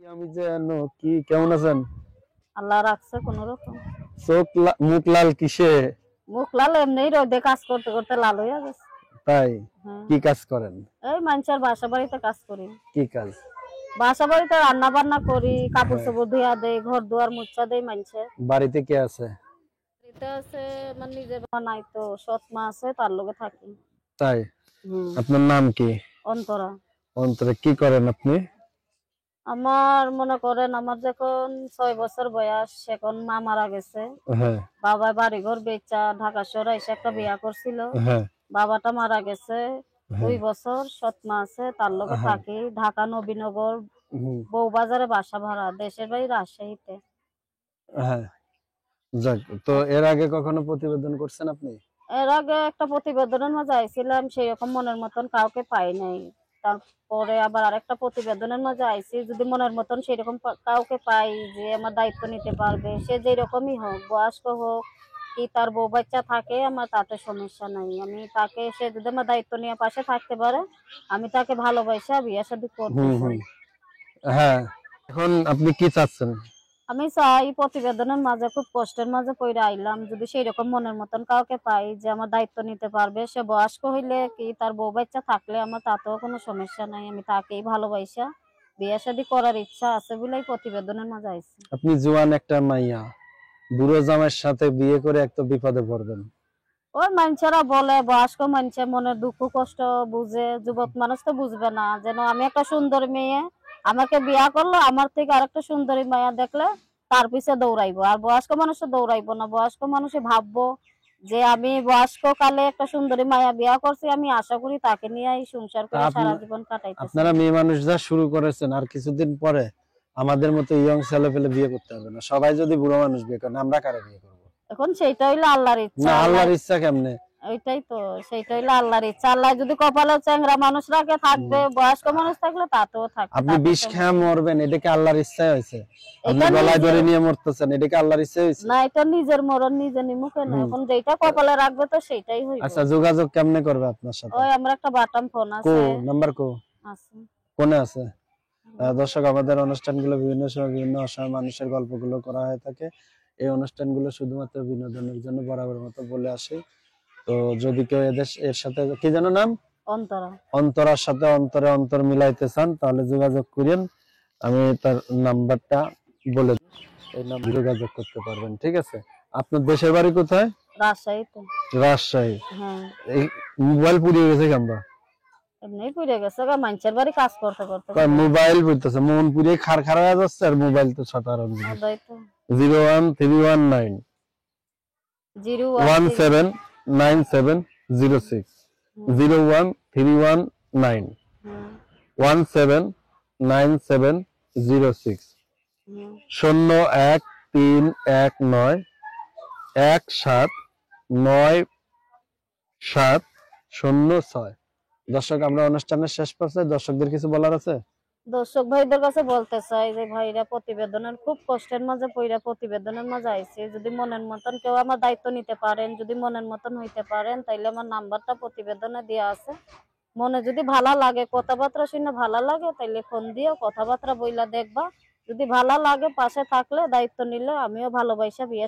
আমি যেন কি কেমন আছেন? আল্লাহ রাখছে কোন রকম। মুখ লাল কিসে? মুখ লাল এমনি রোদে কাজ করতে করতে লাল হয়ে গেছে। তাই? হ্যাঁ। কি কাজ করেন? এই মানুষের বাসা বাড়িতে কাজ করি। কি কাজ? বাসা বাড়িতে রান্না বান্না করি, কাপড় হ্যাঁ। চোপড় ধুয়া দেই, ঘর দুয়ার মুছা দেই মানুষের। বাড়িতে কে আছে? বাড়িতে আছে আমার নিজের মা নাই তো, সৎ মা আছে, তার লগে থাকি। তাই? হুম। আপনার নাম কি? অন্তরা। অন্তরে কি করেন আপনি? আমার মনে করেন আমার যখন 6 বছর বয়স, এখন মা মারা গেছে। হ্যাঁ। বাবা বাড়ি ঘর বেচা ঢাকা শহরে এসে একটা বিয়া করছিল। হ্যাঁ। বাবাটা মারা গেছে 2 হ্যাঁ। বছর, সৎ মা আছে, তার লগে হ্যাঁ। থাকি। ঢাকা নবীনগর হুম। বউবাজারে বাসা ভাড়া, দেশের বাড়ি রাজশাহীতে। হ্যাঁ। যাক, তো এর আগে কখনো প্রতিবেদন করছেন আপনি? এর আগে একটা প্রতিবেদনের মাঝে আইছিলাম, সেরকম মনের মতন কাউকে পাই নাই। তারপরে আবার আরেকটা প্রতিবেদনের মাঝে আইছি, যদি মনের মতন সেরকম কাউকে পাই যে আমার দায়িত্ব নিতে পারবে, সে যেরকমই হোক, বয়স্ক হোক কি তার বউ বাচ্চা থাকে, আমার তাতে সমস্যা নাই। আমি তাকে, সে যদি আমার দায়িত্ব নিয়ে পাশে থাকতে পারে, আমি তাকে ভালোবাসা বিয়ে শাদী করতে হুম চাই। হুম। হ্যাঁ। এখন আপনি কি চাচ্ছেন? আমি চাই প্রতিবেদনের মাঝে খুব কষ্টের মাঝে পইড়া আইলাম, যদি সেইরকম মনের মতন কাউকে পাই যে আমার দায়িত্ব নিতে পারবে, সে বয়স্ক হইলে কি তার বউ বাচ্চা থাকলে আমার তাতেও কোনো সমস্যা নাই, আমি তাকেই ভালোবাসা বিয়ে শাদী করার ইচ্ছা আছে বলেই প্রতিবেদনের মাঝে আইছি। আপনি জোয়ান একটা মাইয়া, বুড়ো জামাইয়ের সাথে বিয়ে করে এক তো বিপদে পড়বেন। ওই মানুষেরা বলে, বয়স্ক মানুষের মনের দুঃখ কষ্ট বুঝে, যুবক মানুষ তো বুঝবে না। যেন আমি একটা সুন্দর মেয়ে, আমাকে বিয়া করলো, আমার থেকে আরেকটা সুন্দরী মায়া দেখলে তার পিছে দৌড়াইবো, আর বয়স্ক মানুষ তো দৌড়াইবো না। বয়স্ক মানুষে ভাববো যে আমি বয়স্ক কালে একটা সুন্দরী মায়া বিয়া করছি, আমি আশা করি তাকে নিয়ে সংসার করে সারা জীবন কাটাইতে চাই। আপনারা মেয়ে মানুষ যা শুরু করেছেন, আর কিছুদিন পরে আমাদের মতো ইয়ং ছেলে পেলে বিয়ে করতে হবে না। সবাই যদি বুড়ো মানুষ বিয়ে করেন, আমরা কারে বিয়ে করবো? এখন সেইটা হইলো আল্লাহর ইচ্ছা। না, আল্লাহর ইচ্ছা কেমনে? ওইটাই তো, সেইটা হইলো আল্লাহর ইচ্ছা। আল্লাহ যদি কপালে চ্যাংরা মানুষ রাখে থাকবে, বয়স্ক মানুষ থাকলে তাতেও থাকবে। আপনি বিষ খেয়ে মরবেন, এটা কি আল্লাহর ইচ্ছাই হয়েছে? আপনি গলায় ধরে নিয়ে মরতেছেন, এটা কি আল্লাহর ইচ্ছাই হয়েছে? না, এটা নিজের মরণ নিজে নিমুখে না, এখন যেটা কপালে রাখবে তো সেটাই হইবে। আচ্ছা, যোগাযোগ কেমনে করবে আপনার সাথে? ওই আমরা একটা বাটাম ফোন কো আছে। নাম্বার কো আছে। কোনে আছে? দর্শক, আমাদের অনুষ্ঠানগুলো বিভিন্ন সময় বিভিন্ন অসহায় মানুষের গল্পগুলো করা হয়ে থাকে। এই অনুষ্ঠানগুলো শুধুমাত্র বিনোদনের জন্য বরাবর মতো বলে আসি। তো যদি কেউ এর সাথে, কি যেন নাম? অন্তরা। অন্তরার সাথে অন্তরে অন্তর মিলাইতে চান, তাহলে যোগাযোগ করেন। আমি তার নাম্বারটা বলে দিই, এই নাম্বারে যোগাযোগ করতে পারবেন। ঠিক আছে? আপনার দেশের বাড়ি কোথায়? রাজশাহীতে। রাজশাহী। হ্যাঁ। এই মোবাইল পুড়িয়ে গেছে কেমবা? এমনি পুড়ে গেছে গা, মানুষের বাড়ি কাজ করতে করতে। মোবাইল পুড়তেছে, মন পুড়িয়ে খার হয়ে যাচ্ছে, আর মোবাইল তো সাধারণ জিনিস। 01319 179706 01319 179706 01319 179706। দর্শক, আমরা অনুষ্ঠানের শেষ পর্যায়ে, দর্শকদের কিছু বলার আছে? দর্শক ভাইদের কাছে বলতে চাই যে ভাইরা, প্রতিবেদনের খুব কষ্টের মাঝে পইরা প্রতিবেদনের মাঝে আইছে, যদি মনের মতন কেউ আমার দায়িত্ব নিতে পারেন, যদি মনের মতন হইতে পারেন, তাইলে আমার নাম্বারটা প্রতিবেদনে দেওয়া আছে। মনে যদি ভালো লাগে, কথাবার্তা শুনে ভালো লাগে, তাইলে ফোন দিও, কথাবার্তা বইলা দেখবা। যদি ভালো লাগে, পাশে থাকলে, দায়িত্ব নিলে আমিও ভালোবাসা বিয়ে